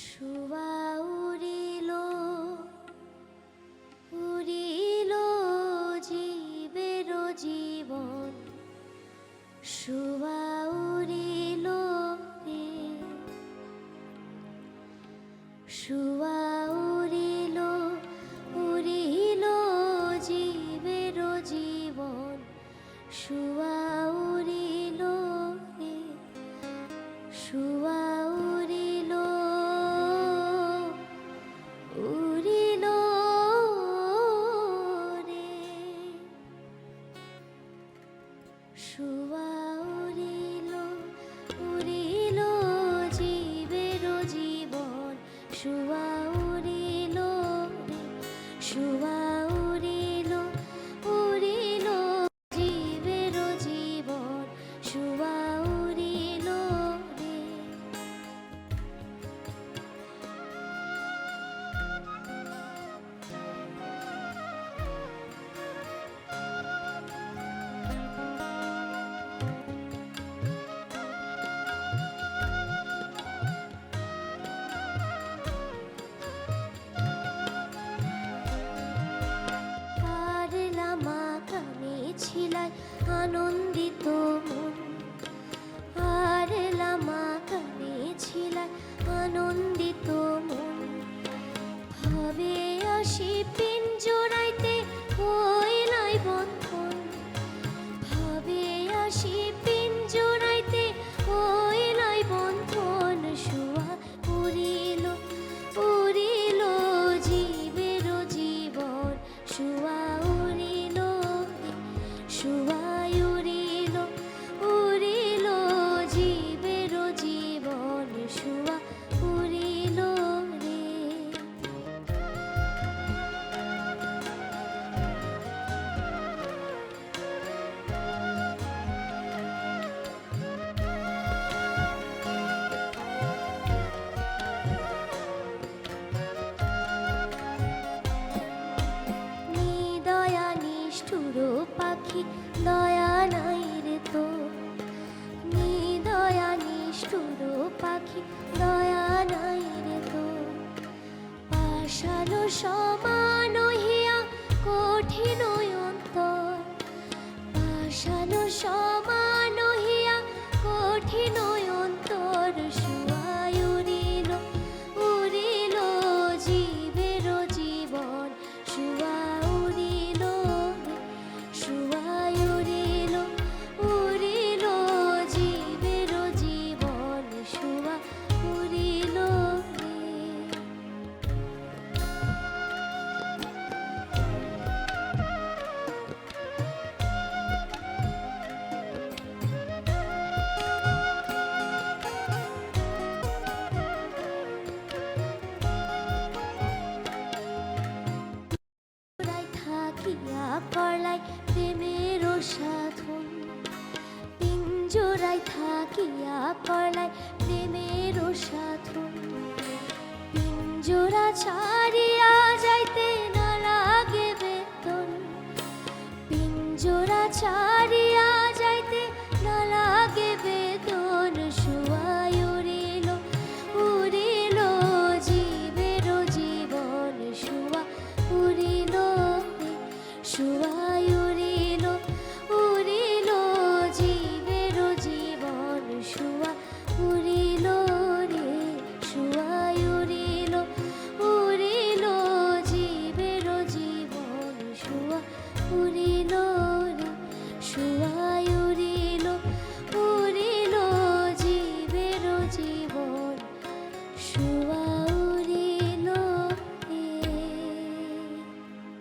শুয়া উড়িল উড়িল জীবের জীবন, শুয়া উড়িল রে, শুয়া উড়িল উড়িল জীবের জীবন, শুয়া উড়িল রে, শুয়া উড়িল উড়িল রে, শুয়া উড়িল উড়িল জীবের জীবন, শুয়া উড়িল রে, শুয়া উড়িল উড়িল জীবের জীবন, শুয়া উড়িল রে। ছিলাই আনন্দিত মন, আর লামা কানে ছিলাই আনন্দিত মন, ভাবে আসি পিঞ্জরাইতে হইলাই বন্ধন, ভাবে আসি পিঞ্জরাইতে হইলাই বন্ধন, শুয়া উড়িল উড়িল জীবের জীবন, শুয়া উড়িল শুয়া উড়িল উড়িল জীবের জীবন, শুয়া উড়িল রে। নিদয়া নিষ্ঠুর পাখি দয়া নাই রে তো, নিদয়া নিষ্ঠুর পাখি দয়া নাই রে তো, পাষাণ সমান হিয়া কঠিন অন্তর, পাষাণ সমান হিয়া কঠিন অন্তর, শুয়া উড়িল উড়িল জীবের জীবন, শুয়া উড়িল রে, শুয়া উড়িল উড়িল জীবের জীবন, শুয়া উড়িল রে। থাকিয়া করলাই প্রেমের সাধন, পিঞ্জরায় থাকিয়া করলাই প্রেমের সাধন, পিঞ্জরা ছাড়িয়া যাইতে না লাগে বেতন, পিঞ্জরা ছাড়িয়া যাইতে না লাগে বেতন, শুয়া উড়িল উড়িল জীবের জীবন, শুয়া উড়িল রে, শুয়া উড়িল উড়িল জীবের জীবন, শুয়া উড়িল রে, শুয়া উড়িল উড়িল জীবের জীবন, শুয়া উড়িল।